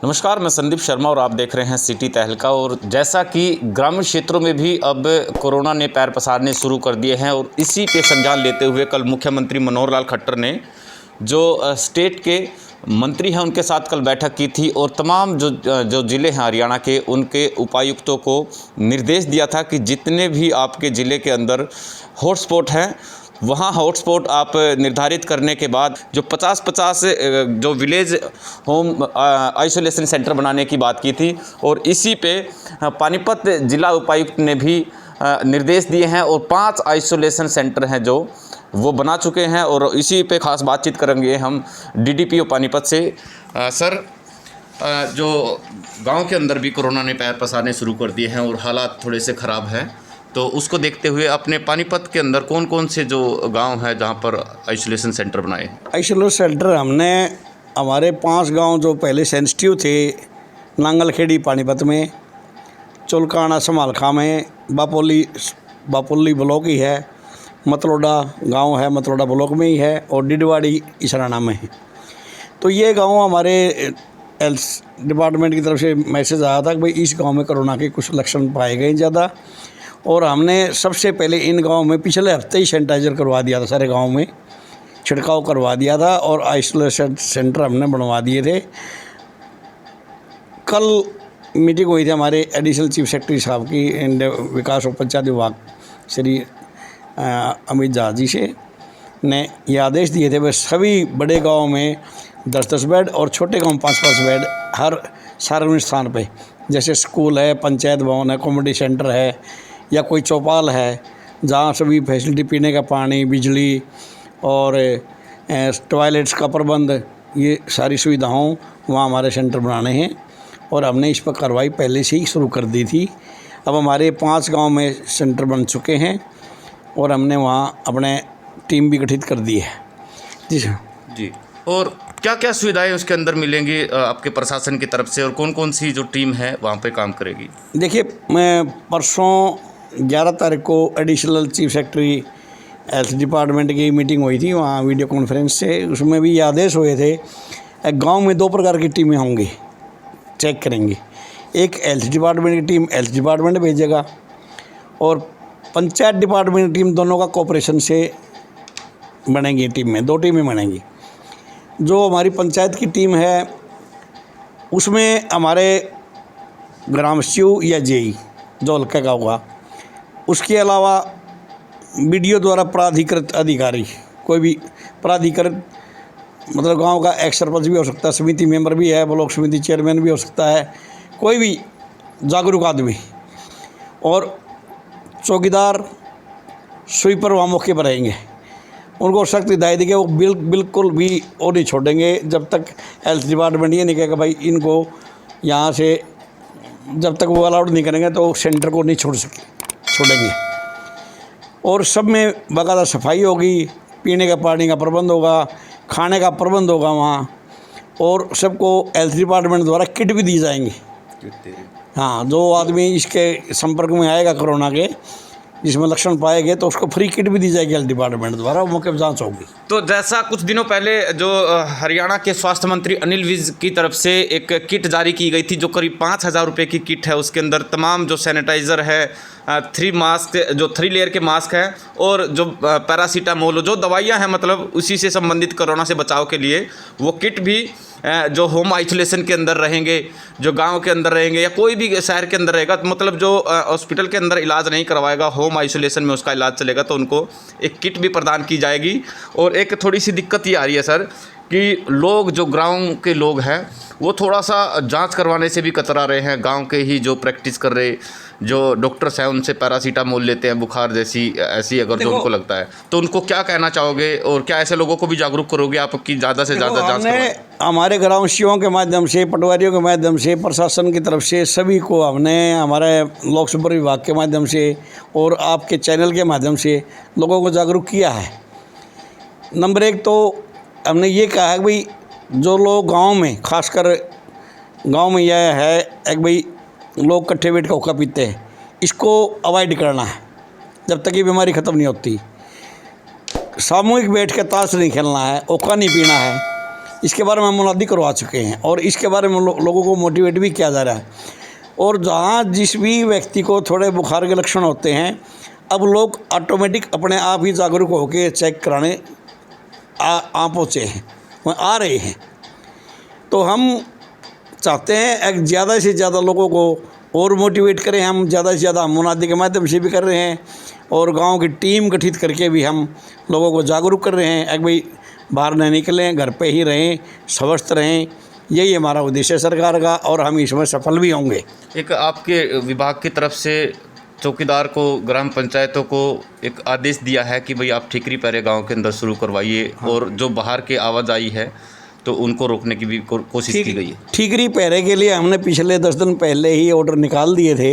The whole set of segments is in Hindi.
नमस्कार, मैं संदीप शर्मा और आप देख रहे हैं सिटी तहलका। और जैसा कि ग्रामीण क्षेत्रों में भी अब कोरोना ने पैर पसारने शुरू कर दिए हैं और इसी पे संज्ञान लेते हुए कल मुख्यमंत्री मनोहर लाल खट्टर ने जो स्टेट के मंत्री हैं उनके साथ कल बैठक की थी और तमाम जो ज़िले हैं हरियाणा के उनके उपायुक्तों को निर्देश दिया था कि जितने भी आपके ज़िले के अंदर हॉटस्पॉट हैं वहाँ हॉटस्पॉट आप निर्धारित करने के बाद जो 50-50 जो विलेज होम आइसोलेशन सेंटर बनाने की बात की थी। और इसी पे पानीपत जिला उपायुक्त ने भी निर्देश दिए हैं और 5 आइसोलेशन सेंटर हैं जो वो बना चुके हैं और इसी पे खास बातचीत करेंगे हम डीडीपीओ पानीपत से। सर, जो गांव के अंदर भी कोरोना ने पैर पसारने शुरू कर दिए हैं और हालात थोड़े से ख़राब हैं, तो उसको देखते हुए अपने पानीपत के अंदर कौन कौन से जो गांव हैं जहां पर आइसोलेशन सेंटर बनाए? आइसोलेशन सेंटर हमने हमारे 5 गांव जो पहले सेंसिटिव थे, नांगलखेड़ी पानीपत में, चुलकाना समालखा में, बापोली ब्लॉक ही है, मतलोडा गांव है, मतलोडा ब्लॉक में ही है, और डिडवाड़ी इसराना में है। तो ये गांव हमारे हेल्थ डिपार्टमेंट की तरफ से मैसेज आया था कि भाई इस गांव में कोरोना के कुछ लक्षण पाए गए ज़्यादा, और हमने सबसे पहले इन गांव में पिछले हफ्ते ही सैनिटाइज़र करवा दिया था, सारे गांव में छिड़काव करवा दिया था और आइसोलेशन सेंटर हमने बनवा दिए थे। कल मीटिंग हुई थी हमारे एडिशनल चीफ सेक्रेटरी साहब की एंड विकास और पंचायत विभाग श्री अमित झा जी से ने ये आदेश दिए थे, वह सभी बड़े गांव में 10-10 बेड और छोटे गांव में 5-5 बेड हर सार्वजनिक स्थान पे, जैसे स्कूल है, पंचायत भवन है, कम्युनिटी सेंटर है या कोई चौपाल है, जहाँ सभी फैसिलिटी, पीने का पानी, बिजली और टॉयलेट्स का प्रबंध, ये सारी सुविधाओं वहाँ हमारे सेंटर बनाने हैं। और हमने इस पर कार्रवाई पहले से ही शुरू कर दी थी। अब हमारे 5 गांव में सेंटर बन चुके हैं और हमने वहाँ अपने टीम भी गठित कर दी है। जी सर। जी, और क्या क्या सुविधाएं उसके अंदर मिलेंगी आपके प्रशासन की तरफ से और कौन कौन सी जो टीम है वहाँ पे काम करेगी? देखिए, मैं परसों 11 तारीख को additional chief secretary health department की मीटिंग हुई थी, वहाँ वीडियो कॉन्फ्रेंस से, उसमें भी ये आदेश हुए थे गांव में 2 प्रकार की टीमें होंगी, चेक करेंगे। एक हेल्थ डिपार्टमेंट की टीम हेल्थ डिपार्टमेंट भेजेगा और पंचायत डिपार्टमेंट की टीम, दोनों का कोऑपरेशन से बनेंगी। टीम में 2 टीमें बनेंगी। जो हमारी पंचायत की टीम है उसमें हमारे ग्राम सचिव या जेई जो हल्का का होगा, उसके अलावा वीडियो द्वारा प्राधिकृत अधिकारी, कोई भी प्राधिकृत मतलब गांव का एक्स सरपंच भी हो सकता है, समिति मेंबर भी है, ब्लॉक समिति चेयरमैन भी हो सकता है, कोई भी जागरूक आदमी, और चौकीदार, स्वीपर वहाँ मौके पर रहेंगे। उनको सख्त हिदायत दी कि वो बिल्कुल भी और नहीं छोड़ेंगे जब तक हेल्थ डिपार्टमेंट ये नहीं कहेगा भाई इनको यहाँ से, जब तक वो अलाउड नहीं करेंगे तो सेंटर को नहीं छोड़ेंगे। और सब में बाकायदा सफाई होगी, पीने का पानी का प्रबंध होगा, खाने का प्रबंध होगा वहाँ, और सबको हेल्थ डिपार्टमेंट द्वारा किट भी दी जाएंगी। हाँ, जो आदमी इसके संपर्क में आएगा कोरोना के, जिसमें लक्षण पाए गए, तो उसको फ्री किट भी दी जाएगी हेल्थ डिपार्टमेंट द्वारा, मौके पर जांच होगी। तो जैसा कुछ दिनों पहले जो हरियाणा के स्वास्थ्य मंत्री अनिल विज की तरफ से एक किट जारी की गई थी जो करीब 5,000 रुपये की किट है, उसके अंदर तमाम जो सैनिटाइज़र है, 3 मास्क, जो 3 लेयर के मास्क हैं और जो पैरासीटामोल, जो दवाइयाँ हैं मतलब उसी से संबंधित कोरोना से बचाव के लिए, वो किट भी जो होम आइसोलेशन के अंदर रहेंगे, जो गांव के अंदर रहेंगे या कोई भी शहर के अंदर रहेगा, तो मतलब जो हॉस्पिटल के अंदर इलाज नहीं करवाएगा, होम आइसोलेशन में उसका इलाज चलेगा, तो उनको एक किट भी प्रदान की जाएगी। और एक थोड़ी सी दिक्कत ये आ रही है सर कि लोग, जो गाँव के लोग हैं, वो थोड़ा सा जांच करवाने से भी कतरा रहे हैं। गांव के ही जो प्रैक्टिस कर रहे जो डॉक्टर्स हैं उनसे पैरासीटामोल लेते हैं, बुखार जैसी ऐसी अगर जो उनको लगता है, तो उनको क्या कहना चाहोगे और क्या ऐसे लोगों को भी जागरूक करोगे आप कि ज़्यादा से ज़्यादा जांच करवाएं? हमारे ग्रामवासियों के माध्यम से, पटवारियों के माध्यम से, प्रशासन की तरफ से सभी को हमने हमारे लोक संपर्क विभाग के माध्यम से और आपके चैनल के माध्यम से लोगों को जागरूक किया है। नंबर 1 तो हमने ये कहा है कि भाई जो लोग गांव में, खासकर गांव में यह है एक भाई लोग इकट्ठे बैठ कर हुक्का पीते हैं, इसको अवॉइड करना है जब तक ये बीमारी ख़त्म नहीं होती। सामूहिक बैठ के ताश नहीं खेलना है, हुक्का नहीं पीना है, इसके बारे में हम मुनादी करवा चुके हैं और इसके बारे में लोगों को मोटिवेट भी किया जा रहा है। और जहाँ जिस भी व्यक्ति को थोड़े बुखार के लक्षण होते हैं, अब लोग ऑटोमेटिक अपने आप ही जागरूक होकर चेक कराने आ पहुँचे हैं, वह आ रहे हैं। तो हम चाहते हैं एक ज़्यादा से ज़्यादा लोगों को और मोटिवेट करें। हम ज़्यादा से ज़्यादा मुनादी के माध्यम से भी कर रहे हैं और गांव की टीम गठित करके भी हम लोगों को जागरूक कर रहे हैं। एक भाई बाहर न निकलें, घर पे ही रहें, स्वस्थ रहें, यही हमारा उद्देश्य है सरकार का और हम इसमें सफल भी होंगे। एक आपके विभाग की तरफ से चौकीदार को, ग्राम पंचायतों को एक आदेश दिया है कि भाई आप ठीकरी पैरे गांव के अंदर शुरू करवाइए। हाँ। और जो बाहर की आवाजाही है तो उनको रोकने की भी कोशिश की गई है। ठीकरी पैरे के लिए हमने पिछले 10 दिन पहले ही ऑर्डर निकाल दिए थे,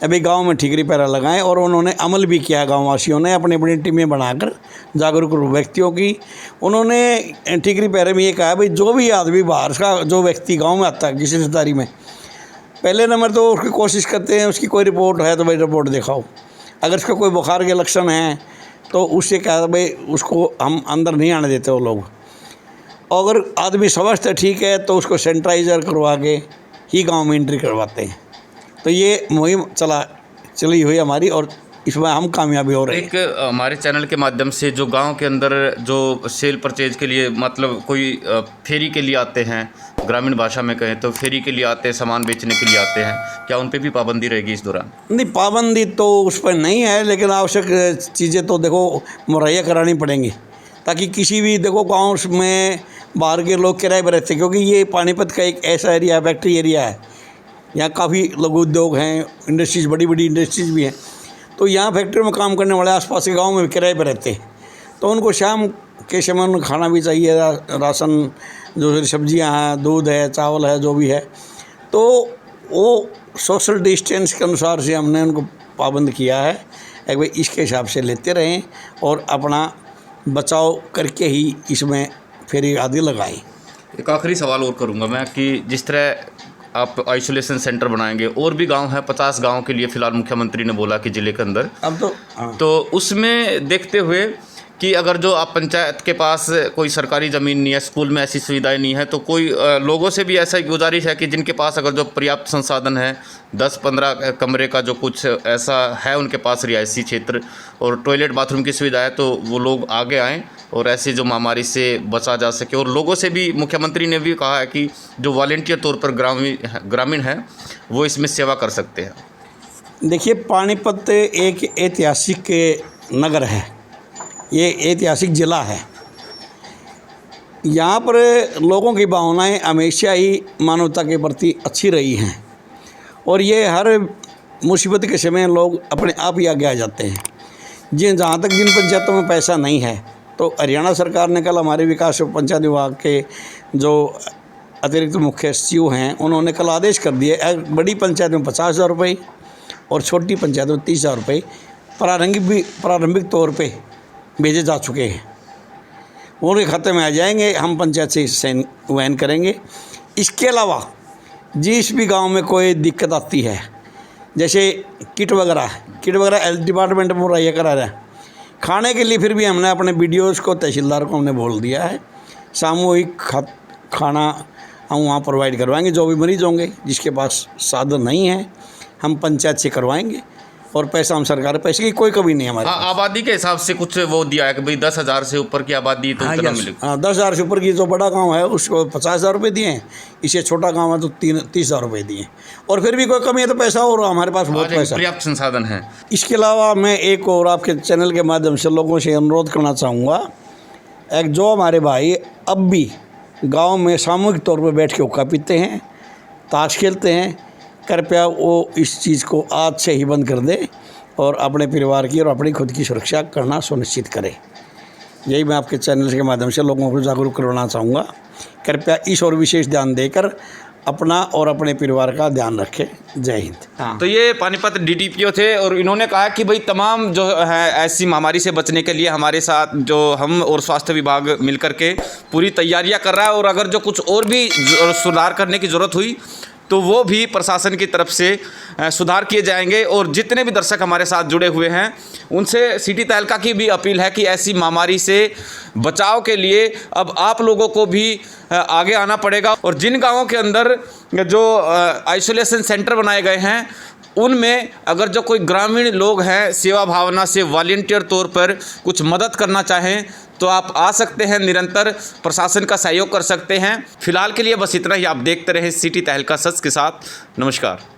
अभी गांव में ठीकरी पैरा लगाएं और उन्होंने अमल भी किया। गांववासियों ने अपनी अपनी टीमें बनाकर जागरूक व्यक्तियों की, उन्होंने ठीकरी पैरे में ये कहा भाई जो भी आदमी बाहर का जो व्यक्ति गाँव में आता है किसी रिश्तेदारी में, पहले नंबर तो उसकी कोशिश करते हैं उसकी कोई रिपोर्ट है तो भाई रिपोर्ट दिखाओ। अगर उसका कोई बुखार के लक्षण हैं तो उससे क्या भाई उसको हम अंदर नहीं आने देते वो लोग। अगर आदमी स्वस्थ ठीक है तो उसको सैनिटाइज़र करवा के ही गांव में एंट्री करवाते हैं। तो ये मुहिम चली हुई हमारी और इसमें हम कामयाबी हो रहे हैं। एक हमारे चैनल के माध्यम से जो गांव के अंदर जो सेल परचेज के लिए, मतलब कोई फेरी के लिए आते हैं, ग्रामीण भाषा में कहें तो फेरी के लिए आते हैं, सामान बेचने के लिए आते हैं, क्या उन पे भी पाबंदी रहेगी इस दौरान? नहीं, पाबंदी तो उस पर नहीं है, लेकिन आवश्यक चीज़ें तो देखो मुहैया करानी पड़ेंगी ताकि किसी भी देखो गाँव में बाहर के लोग किराए पर रहते हैं, क्योंकि ये पानीपत का एक ऐसा एरिया है, फैक्ट्री एरिया है, यहाँ काफ़ी लघु उद्योग हैं, इंडस्ट्रीज़, बड़ी बड़ी इंडस्ट्रीज़ भी हैं। तो यहाँ फैक्ट्री में काम करने वाले आसपास के गांव में किराए पर रहते हैं, तो उनको शाम के समय उनको खाना भी चाहिए, राशन जो सब्जियां हैं, दूध है, चावल है, जो भी है। तो वो सोशल डिस्टेंस के अनुसार से हमने उनको पाबंद किया है। एक भाई इसके हिसाब से लेते रहें और अपना बचाव करके ही इसमें फेरी आदि लगाएं। एक आखिरी सवाल और करूँगा मैं कि जिस तरह आप आइसोलेशन सेंटर बनाएंगे, और भी गांव है, 50 गांव के लिए फ़िलहाल मुख्यमंत्री ने बोला कि ज़िले के अंदर, अब तो उसमें देखते हुए कि अगर जो आप पंचायत के पास कोई सरकारी ज़मीन नहीं है, स्कूल में ऐसी सुविधाएं नहीं है, तो कोई लोगों से भी ऐसा गुजारिश है कि जिनके पास अगर जो पर्याप्त संसाधन है, 10-15 कमरे का जो कुछ ऐसा है उनके पास रिहायशी क्षेत्र और टॉयलेट बाथरूम की सुविधा है, तो वो लोग आगे आएँ और ऐसी जो महामारी से बचा जा सके। और लोगों से भी मुख्यमंत्री ने भी कहा है कि जो वॉलंटियर तौर पर ग्रामीण हैं वो इसमें सेवा कर सकते हैं। देखिए, पानीपत एक ऐतिहासिक नगर है, ये ऐतिहासिक ज़िला है। यहाँ पर लोगों की भावनाएं हमेशा ही मानवता के प्रति अच्छी रही हैं और ये हर मुसीबत के समय लोग अपने आप ही आगे आ जाते हैं। जहाँ तक जिन पंचायतों में पैसा नहीं है, तो हरियाणा सरकार ने कल हमारे विकास और पंचायत विभाग के जो अतिरिक्त मुख्य सचिव हैं, उन्होंने कल आदेश कर दिए बड़ी पंचायत में 50,000 रुपये और छोटी पंचायत में 30,000 रुपये प्रारंभिक तौर पे भेजे जा चुके हैं। उनके खाते में आ जाएंगे, हम पंचायत से वहन करेंगे। इसके अलावा जिस भी गांव में कोई दिक्कत आती है, जैसे किट वगैरह हेल्थ डिपार्टमेंट में मुहैया करा रहा है। खाने के लिए फिर भी हमने अपने BDOs को, तहसीलदार को हमने बोल दिया है, सामूहिक खाना हम वहाँ प्रोवाइड करवाएंगे। जो भी मरीज होंगे जिसके पास साधन नहीं है, हम पंचायत से करवाएंगे और पैसा हम सरकार, पैसे की कोई कमी नहीं हमारे। आबादी के हिसाब से कुछ वो दिया है कि भाई 10,000 से ऊपर की आबादी तो उतना मिलेगा। 10,000 से ऊपर की जो बड़ा गांव है उसको 50,000 रुपये दिए हैं, इससे छोटा गांव है तो 30,000 रुपये दिए। और फिर भी कोई कमी है तो पैसा, और हमारे पास बहुत पैसा, पर्याप्त संसाधन है। इसके अलावा मैं एक और आपके चैनल के माध्यम से लोगों से अनुरोध करना चाहूँगा, एक जो हमारे भाई अब भी गाँव में सामूहिक तौर पर बैठ के हुक्का पीते हैं, ताश खेलते हैं, कृपया वो इस चीज़ को आज से ही बंद कर दें और अपने परिवार की और अपनी खुद की सुरक्षा करना सुनिश्चित करें। यही मैं आपके चैनल के माध्यम से लोगों को जागरूक करवाना चाहूँगा। कृपया इस और विशेष ध्यान देकर अपना और अपने परिवार का ध्यान रखें। जय हिंद। तो ये पानीपत DDPO थे और इन्होंने कहा कि भाई तमाम जो है ऐसी महामारी से बचने के लिए हमारे साथ जो हम और स्वास्थ्य विभाग मिलकर के पूरी तैयारियां कर रहा है, और अगर जो कुछ और भी सुधार करने की ज़रूरत हुई तो वो भी प्रशासन की तरफ से सुधार किए जाएंगे। और जितने भी दर्शक हमारे साथ जुड़े हुए हैं उनसे सिटी तहलका की भी अपील है कि ऐसी महामारी से बचाव के लिए अब आप लोगों को भी आगे आना पड़ेगा। और जिन गाँवों के अंदर जो आइसोलेशन सेंटर बनाए गए हैं उनमें अगर जो कोई ग्रामीण लोग हैं सेवा भावना से वॉलंटियर तौर पर कुछ मदद करना चाहें तो आप आ सकते हैं, निरंतर प्रशासन का सहयोग कर सकते हैं। फिलहाल के लिए बस इतना ही। आप देखते रहें सिटी तहलका सच के साथ। नमस्कार।